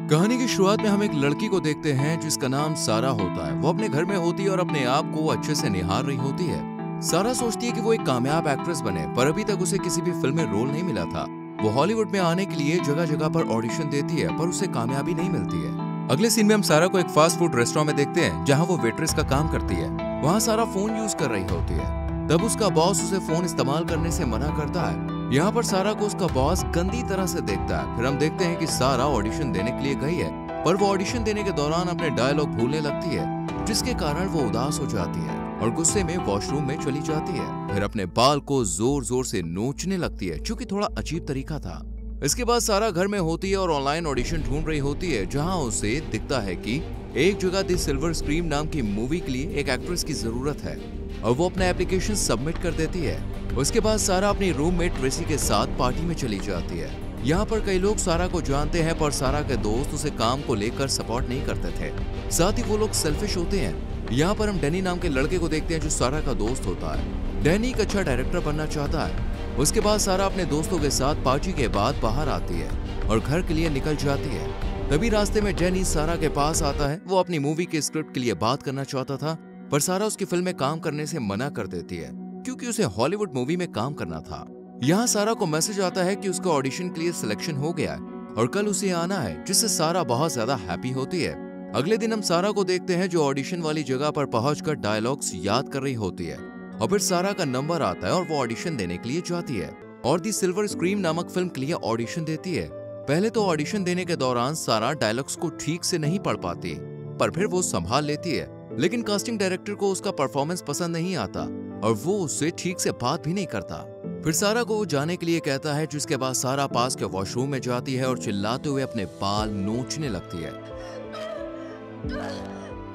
कहानी की शुरुआत में हम एक लड़की को देखते हैं जिसका नाम सारा होता है। वो अपने घर में होती है और अपने आप को अच्छे से निहार रही होती है। सारा सोचती है कि वो एक कामयाब एक्ट्रेस बने, पर अभी तक उसे किसी भी फिल्म में रोल नहीं मिला था। वो हॉलीवुड में आने के लिए जगह जगह पर ऑडिशन देती है, पर उसे कामयाबी नहीं मिलती है। अगले सीन में हम सारा को एक फास्ट फूड रेस्टोरेंट में देखते हैं जहाँ वो वेट्रेस का काम करती है। वहाँ सारा फोन यूज कर रही होती है। तब उसका बॉस उसे फोन इस्तेमाल करने से मना करता है। यहाँ पर सारा को उसका बॉस गंदी तरह से देखता है। फिर हम देखते हैं कि सारा ऑडिशन देने के लिए गई है, पर वो ऑडिशन देने के दौरान अपने डायलॉग भूलने लगती है, जिसके कारण वो उदास हो जाती है और गुस्से में वॉशरूम में चली जाती है। फिर अपने बाल को जोर जोर से नोचने लगती है, जो कि थोड़ा अजीब तरीका था। इसके बाद सारा घर में होती है और ऑनलाइन ऑडिशन ढूंढ रही होती है, जहाँ उसे दिखता है कि एक जगह द सिल्वर स्क्रीन नाम की मूवी के लिए एक एक्ट्रेस की जरूरत है और वो अपना एप्लीकेशन सबमिट कर देती है। उसके बाद सारा अपनी रूममेट ट्रेसी के साथ पार्टी में चली जाती है। यहाँ पर कई लोग सारा को जानते हैं, पर सारा के दोस्त उसे काम को लेकर सपोर्ट नहीं करते थे। साथ ही वो लोग सेल्फिश होते हैं। यहाँ पर हम डैनी नाम के लड़के को देखते हैं जो सारा का दोस्त होता है। डैनी एक अच्छा डायरेक्टर बनना चाहता है। उसके बाद सारा अपने दोस्तों के साथ पार्टी के बाद बाहर आती है और घर के लिए निकल जाती है। तभी रास्ते में डैनी सारा के पास आता है। वो अपनी मूवी के स्क्रिप्ट के लिए बात करना चाहता था, पर सारा उसकी फिल्म में काम करने से मना कर देती है, क्योंकि उसे हॉलीवुड मूवी में काम करना था। यहाँ सारा को मैसेज आता है कि उसका ऑडिशन के लिए सिलेक्शन हो गया है और कल उसे आना है, जिससे सारा बहुत ज्यादा हैप्पी होती है। अगले दिन हम सारा को देखते हैं जो ऑडिशन वाली जगह पर पहुंचकर डायलॉग्स याद कर रही होती है और फिर सारा का नंबर आता है और वो ऑडिशन देने के लिए जाती है और दी सिल्वर स्क्रीन नामक फिल्म के लिए ऑडिशन देती है। पहले तो ऑडिशन देने के दौरान सारा डायलॉग्स को ठीक से नहीं पढ़ पाती, पर फिर वो संभाल लेती है। लेकिन कास्टिंग डायरेक्टर को उसका परफॉर्मेंस पसंद नहीं आता और वो उससे ठीक से बात भी नहीं करता। फिर सारा को वो जाने के लिए कहता है, जिसके बाद सारा पास के वॉशरूम में जाती है और चिल्लाते हुए अपने बाल नोचने लगती है।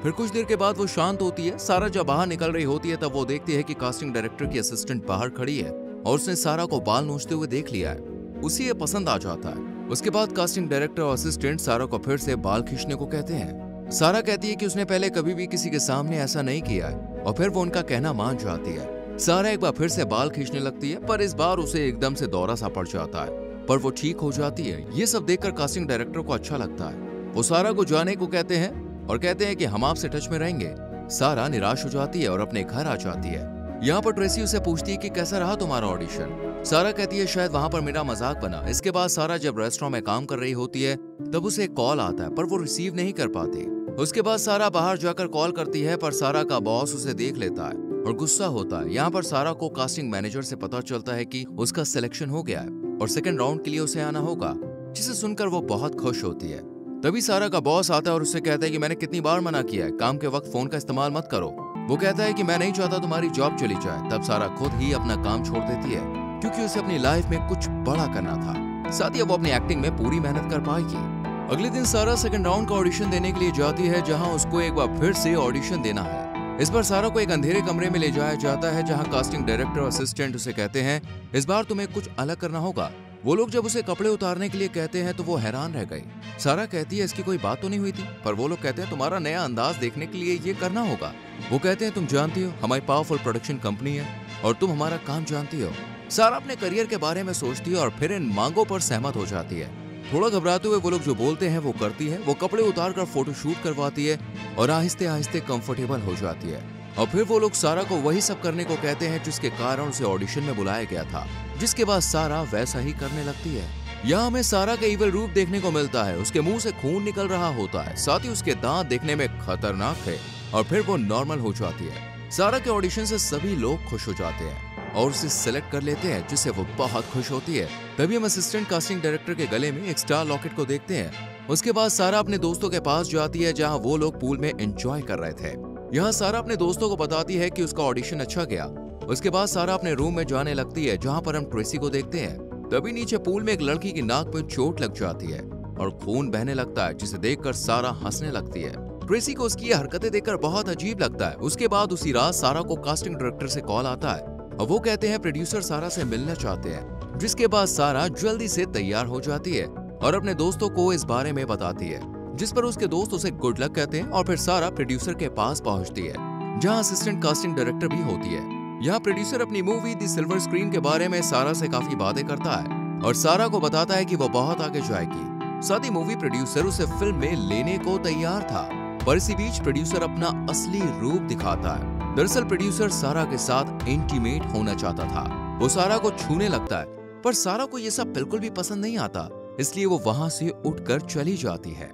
फिर कुछ देर के बाद वो शांत होती है। सारा जब बाहर निकल रही होती है तब वो देखती है कि कास्टिंग डायरेक्टर की असिस्टेंट बाहर खड़ी है और उसने सारा को बाल नोचते हुए देख लिया है। उसे ये पसंद आ जाता है। उसके बाद कास्टिंग डायरेक्टर और असिस्टेंट सारा को फिर से बाल खींचने को कहते हैं। सारा कहती है कि उसने पहले कभी भी किसी के सामने ऐसा नहीं किया है और फिर वो उनका कहना मान जाती है। सारा एक बार फिर से बाल खींचने लगती है, पर इस बार उसे एकदम से दौरा सा पड़ जाता है, पर वो ठीक हो जाती है। ये सब देखकर कास्टिंग डायरेक्टर को अच्छा लगता है। वो सारा को जाने को कहते हैं और कहते हैं कि हम आपसे टच में रहेंगे। सारा निराश हो जाती है और अपने घर आ जाती है। यहाँ पर ट्रेसी उसे पूछती है कि कैसा रहा तुम्हारा ऑडिशन। सारा कहती है शायद वहाँ पर मेरा मजाक बना। इसके बाद सारा जब रेस्टोरेंट में काम कर रही होती है तब उसे एक कॉल आता है, पर वो रिसीव नहीं कर पाती। उसके बाद सारा बाहर जाकर कॉल करती है, पर सारा का बॉस उसे देख लेता है और गुस्सा होता है। यहाँ पर सारा को कास्टिंग मैनेजर से पता चलता है कि उसका सिलेक्शन हो गया है और सेकंड राउंड के लिए उसे आना होगा, जिसे सुनकर वो बहुत खुश होती है। तभी सारा का बॉस आता है और उससे कहता है कि मैंने कितनी बार मना किया है, काम के वक्त फोन का इस्तेमाल मत करो। वो कहता है कि मैं नहीं चाहता तुम्हारी जॉब चली जाए। तब सारा खुद ही अपना काम छोड़ देती है, क्योंकि उसे अपनी लाइफ में कुछ बड़ा करना था। साथ ही वो अपनी एक्टिंग में पूरी मेहनत कर पाएगी। अगले दिन सारा सेकंड राउंड का ऑडिशन देने के लिए जाती है, जहां उसको एक बार फिर से ऑडिशन देना है। इस बार सारा को एक अंधेरे कमरे में ले जाया जाता है, जहां कास्टिंग डायरेक्टर और असिस्टेंट उसे कहते हैं इस बार तुम्हें कुछ अलग करना होगा। वो लोग जब उसे कपड़े उतारने के लिए कहते हैं तो वो हैरान रह गई। सारा कहती है इसकी कोई बात तो नहीं हुई थी, पर वो लोग कहते हैं तुम्हारा नया अंदाज देखने के लिए ये करना होगा। वो कहते हैं तुम जानती हो हमारी पावरफुल प्रोडक्शन कंपनी है और तुम हमारा काम जानती हो। सारा अपने करियर के बारे में सोचती है और फिर इन मांगों पर सहमत हो जाती है। थोड़ा घबराते हुए वो लोग जो बोलते हैं वो करती है। वो कपड़े उतार कर फोटो शूट करवाती है और आहिस्ते आहिस्ते कंफर्टेबल हो जाती है और फिर वो लोग सारा को वही सब करने को कहते हैं जिसके कारण उसे ऑडिशन में बुलाया गया था। जिसके बाद सारा वैसा ही करने लगती है। यहाँ हमें सारा का इविल रूप देखने को मिलता है। उसके मुंह से खून निकल रहा होता है, साथ ही उसके दांत देखने में खतरनाक है और फिर वो नॉर्मल हो जाती है। सारा के ऑडिशन से सभी लोग खुश हो जाते हैं और उसे सिलेक्ट कर लेते हैं, जिससे वो बहुत खुश होती है। तभी हम असिस्टेंट कास्टिंग डायरेक्टर के गले में एक स्टार लॉकेट को देखते हैं। उसके बाद सारा अपने दोस्तों के पास जाती है, जहां वो लोग पूल में एंजॉय कर रहे थे। यहाँ सारा अपने दोस्तों को बताती है कि उसका ऑडिशन अच्छा गया। उसके बाद सारा अपने रूम में जाने लगती है, जहाँ पर हम ट्रेसी को देखते हैं। तभी नीचे पूल में एक लड़की की नाक में चोट लग जाती है और खून बहने लगता है, जिसे देखकर सारा हंसने लगती है। ट्रेसी को उसकी ये हरकतें देखकर बहुत अजीब लगता है। उसके बाद उसी रात सारा को कास्टिंग डायरेक्टर से कॉल आता है और वो कहते हैं प्रोड्यूसर सारा से मिलना चाहते हैं। जिसके बाद सारा जल्दी से तैयार हो जाती है और अपने दोस्तों को इस बारे में बताती है, जिस पर उसके दोस्त उसे गुड लक कहते हैं और फिर सारा प्रोड्यूसर के पास पहुंचती है, जहां असिस्टेंट कास्टिंग डायरेक्टर भी होती है। यहाँ प्रोड्यूसर अपनी मूवी दी सिल्वर स्क्रीन के बारे में सारा से काफी बातें करता है और सारा को बताता है कि वो बहुत आगे जाएगी। साथ ही मूवी प्रोड्यूसर उसे फिल्म में लेने को तैयार था, पर इसी बीच प्रोड्यूसर अपना असली रूप दिखाता है। दरअसल प्रोड्यूसर सारा के साथ इंटीमेट होना चाहता था। वो सारा को छूने लगता है, पर सारा को ये सब बिल्कुल भी पसंद नहीं आता, इसलिए वो वहां से उठकर चली जाती है।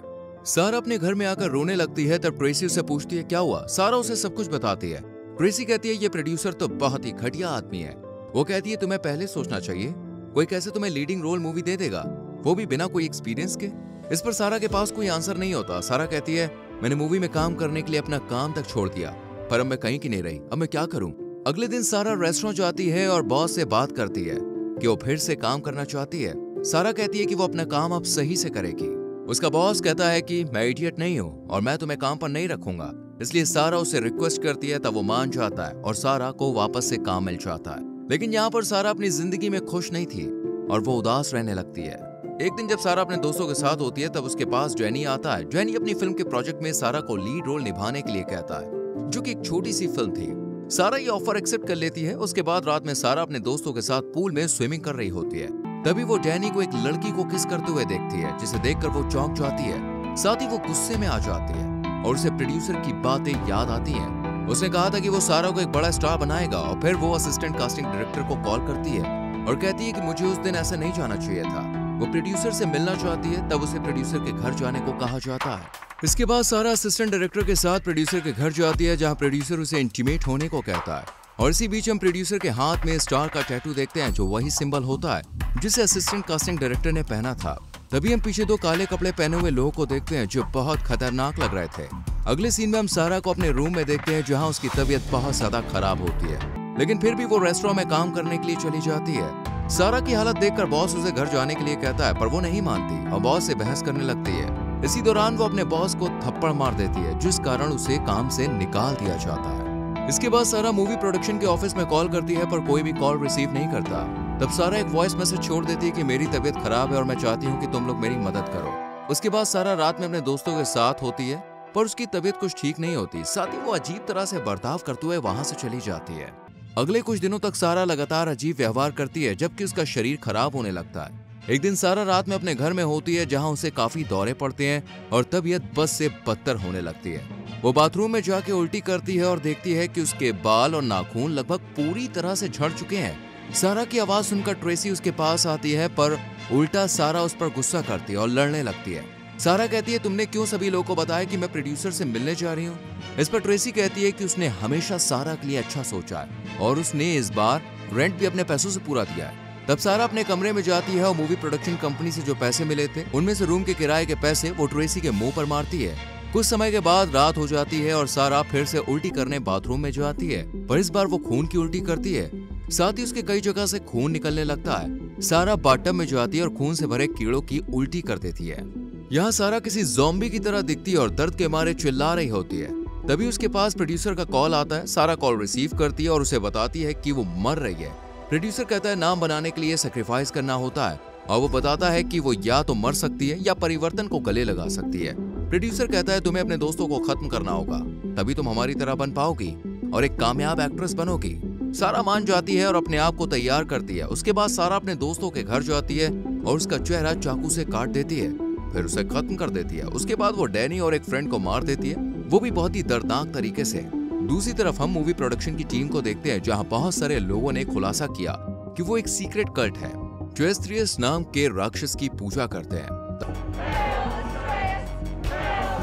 सारा अपने घर में आकर रोने लगती है। तब ट्रेसी उसे पूछती है क्या हुआ। सारा उसे सब कुछ बताती है। ट्रेसी कहती है ये प्रोड्यूसर तो बहुत ही घटिया आदमी है। वो कहती है तुम्हें पहले सोचना चाहिए, कोई कैसे तुम्हें लीडिंग रोल मूवी दे देगा, वो भी बिना कोई एक्सपीरियंस के। इस पर सारा के पास कोई आंसर नहीं होता। सारा कहती है मैंने मूवी में काम करने के लिए अपना काम तक छोड़ दिया, पर अब मैं कहीं की नहीं रही, अब मैं क्या करूं। अगले दिन सारा रेस्टोरेंट जाती है और बॉस से बात करती है कि वो फिर से काम करना चाहती है। सारा कहती है कि वो अपना काम अब सही से करेगी। उसका बॉस कहता है कि मैं इडियट नहीं हूँ और मैं तुम्हें काम पर नहीं रखूंगा, इसलिए सारा उसे रिक्वेस्ट करती है। तब वो मान जाता है और सारा को वापस से काम मिल जाता है। लेकिन यहाँ पर सारा अपनी जिंदगी में खुश नहीं थी और वो उदास रहने लगती है। एक दिन जब सारा अपने दोस्तों के साथ होती है तब उसके पास जैनी आता है। जैनी अपनी फिल्म के प्रोजेक्ट में सारा को लीड रोल निभाने के लिए कहता है, जो कि एक छोटी सी फिल्म थी। सारा ये ऑफर एक्सेप्ट कर लेती है। उसके बाद रात में सारा अपने दोस्तों के साथ पूल में स्विमिंग कर रही होती है। तभी वो डैनी को एक लड़की को किस करते हुए देखती है, जिसे देखकर वो चौंक जाती है। साथ ही वो गुस्से में आ जाती है और उसे प्रोड्यूसर की बातें याद आती हैं। उसने कहा था कि वो सारा को एक बड़ा स्टार बनाएगा और फिर वो असिस्टेंट कास्टिंग डायरेक्टर को कॉल करती है और कहती है कि मुझे उस दिन ऐसा नहीं जाना चाहिए था। वो प्रोड्यूसर से मिलना चाहती है। तब उसे प्रोड्यूसर के घर जाने को कहा जाता है। इसके बाद सारा असिस्टेंट डायरेक्टर के साथ प्रोड्यूसर के घर जाती है, जहां प्रोड्यूसर उसे इंटीमेट होने को कहता है। और इसी बीच हम प्रोड्यूसर के हाथ में स्टार का टैटू देखते हैं, जो वही सिंबल होता है जिसे असिस्टेंट कास्टिंग डायरेक्टर ने पहना था। तभी हम पीछे दो काले कपड़े पहने हुए लोगों को देखते हैं, जो बहुत खतरनाक लग रहे थे। अगले सीन में हम सारा को अपने रूम में देखते हैं, जहाँ उसकी तबीयत बहुत ज्यादा खराब होती है, लेकिन फिर भी वो रेस्टोरेंट में काम करने के लिए चली जाती है। सारा की हालत देखकर बॉस उसे घर जाने के लिए कहता है, पर वो नहीं मानती और बॉस से बहस करने लगती है। इसी दौरान वो अपने बॉस को थप्पड़ मार देती है, जिस कारण उसे काम से निकाल दिया जाता है। इसके बाद सारा मूवी प्रोडक्शन के ऑफिस में कॉल करती है, पर कोई भी कॉल रिसीव नहीं करता। तब सारा एक वॉइस मैसेज छोड़ देती है कि मेरी तबीयत खराब है और मैं चाहती हूँ कि तुम लोग मेरी मदद करो। उसके बाद सारा रात में अपने दोस्तों के साथ होती है, पर उसकी तबीयत कुछ ठीक नहीं होती। साथ ही वो अजीब तरह से बर्ताव करते हुए वहां से चली जाती है। अगले कुछ दिनों तक सारा लगातार अजीब व्यवहार करती है, जबकि उसका शरीर खराब होने लगता है। एक दिन सारा रात में अपने घर में होती है, जहां उसे काफी दौरे पड़ते हैं और तबीयत बस से बदतर होने लगती है। वो बाथरूम में जाके उल्टी करती है और देखती है कि उसके बाल और नाखून लगभग पूरी तरह से झड़ चुके हैं। सारा की आवाज सुनकर ट्रेसी उसके पास आती है, पर उल्टा सारा उस पर गुस्सा करती है और लड़ने लगती है। सारा कहती है तुमने क्यों सभी लोगों को बताया कि मैं प्रोड्यूसर से मिलने जा रही हूँ। इस पर ट्रेसी कहती है कि उसने हमेशा सारा के लिए अच्छा सोचा है और उसने इस बार रेंट भी अपने पैसों से पूरा किया है। तब सारा अपने कमरे में जाती है और मूवी प्रोडक्शन कंपनी से जो पैसे मिले थे उनमें से रूम के किराए के पैसे वो ट्रेसी के मुंह पर मारती है। कुछ समय के बाद रात हो जाती है और सारा फिर से उल्टी करने बाथरूम में जाती है, पर इस बार वो खून की उल्टी करती है। साथ ही उसके कई जगह से खून निकलने लगता है। सारा बाथटब में जाती है और खून से भरे कीड़ों की उल्टी कर देती है। यहाँ सारा किसी ज़ॉम्बी की तरह दिखती है और दर्द के मारे चिल्ला रही होती है। तभी उसके पास प्रोड्यूसर का कॉल आता है। सारा कॉल रिसीव करती है और उसे बताती है कि वो मर रही है। प्रोड्यूसर कहता है नाम बनाने के लिए सैक्रिफाइस करना होता है और वो बताता है कि वो या तो मर सकती है या परिवर्तन को गले लगा सकती है। प्रोड्यूसर कहता है तुम्हें अपने दोस्तों को खत्म करना होगा, तभी तुम हमारी तरह बन पाओगी और एक कामयाब एक्ट्रेस बनोगी। सारा मान जाती है और अपने आप को तैयार करती है। उसके बाद सारा अपने दोस्तों के घर जाती है और उसका चेहरा चाकू से काट देती है, फिर उसे खत्म कर देती है। उसके बाद वो डैनी और एक फ्रेंड को मार देती है, वो भी बहुत ही दर्दनाक तरीके से। दूसरी तरफ हम मूवी प्रोडक्शन की टीम को देखते हैं, जहां बहुत सारे लोगों ने खुलासा किया कि वो एक सीक्रेट कल्ट है जो एस्ट्रियस नाम के राक्षस की पूजा करते हैं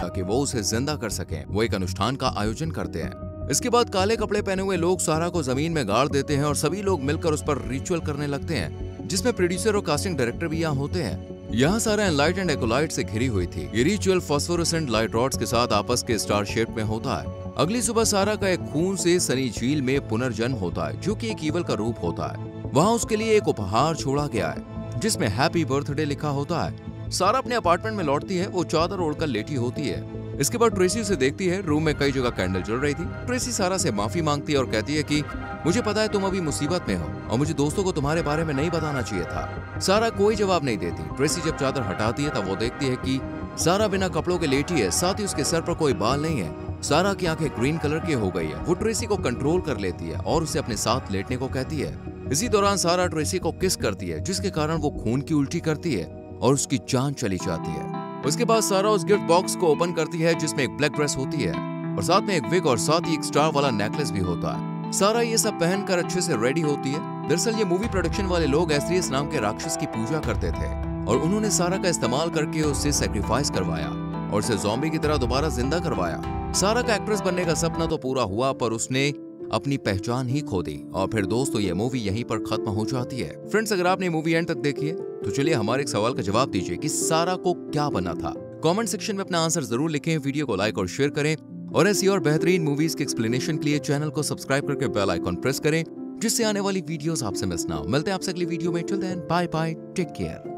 ताकि वो उसे जिंदा कर सकें। वो एक अनुष्ठान का आयोजन करते हैं। इसके बाद काले कपड़े पहने हुए लोग सारा को जमीन में गाड़ देते हैं और सभी लोग मिलकर उस पर रिचुअल करने लगते हैं, जिसमें प्रोड्यूसर और कास्टिंग डायरेक्टर भी यहाँ होते हैं। यहाँ सारा एनलाइट एंड एकोलाइट से घिरी हुई थी। ये रिचुअल फॉस्फोरेसेंट लाइट रॉड्स के साथ आपस के स्टार शेप में होता है। अगली सुबह सारा का एक खून से सनी झील में पुनर्जन्म होता है, जो कि एक ईवल का रूप होता है। वहाँ उसके लिए एक उपहार छोड़ा गया है जिसमें हैप्पी बर्थडे लिखा होता है। सारा अपने अपार्टमेंट में लौटती है। वो चादर ओढ़कर लेटी होती है। इसके बाद ट्रेसी उसे देखती है। रूम में कई जगह कैंडल जल रही थी। ट्रेसी सारा से माफी मांगती है और कहती है कि मुझे पता है तुम अभी मुसीबत में हो और मुझे दोस्तों को तुम्हारे बारे में नहीं बताना चाहिए था। सारा कोई जवाब नहीं देती। ट्रेसी जब चादर हटाती है तब वो देखती है कि सारा बिना कपड़ों के लेटी है, साथ ही उसके सर पर कोई बाल नहीं है। सारा की आंखें ग्रीन कलर की हो गई है। वो ट्रेसी को कंट्रोल कर लेती है और उसे अपने साथ लेटने को कहती है। इसी दौरान सारा ट्रेसी को किस करती है, जिसके कारण वो खून की उल्टी करती है। और उसकी जान चली जाती है। उसके बाद सारा उस गिफ्ट बॉक्स को ओपन करती है जिसमें एक ब्लैक ड्रेस होती है और साथ में एक विग और साथ ही एक स्टार वाला नेकलेस भी होता है। सारा ये सब पहनकर अच्छे से रेडी होती है। दरअसल ये मूवी प्रोडक्शन वाले लोग एसरियस नाम के राक्षस की पूजा करते थे और उन्होंने सारा का इस्तेमाल करके उससे सेक्रीफाइस करवाया और उसे ज़ॉम्बी की तरह दोबारा जिंदा करवाया। सारा का एक्ट्रेस बनने का सपना तो पूरा हुआ पर उसने अपनी पहचान ही खो दी। और फिर दोस्तों ये मूवी यहीं पर खत्म हो जाती है। फ्रेंड्स, अगर आपने मूवी एंड तक देखी है तो चलिए हमारे एक सवाल का जवाब दीजिए कि सारा को क्या बनना था। कमेंट सेक्शन में अपना आंसर जरूर लिखें, वीडियो को लाइक और शेयर करें और ऐसी और बेहतरीन मूवीज के एक्सप्लेनेशन के लिए चैनल को सब्सक्राइब करके बेल आइकॉन प्रेस करें जिससे आने वाली वीडियोस आपसे मिस ना हो। मिलते हैं आपसे अगली वीडियो में। Till then bye bye, take care.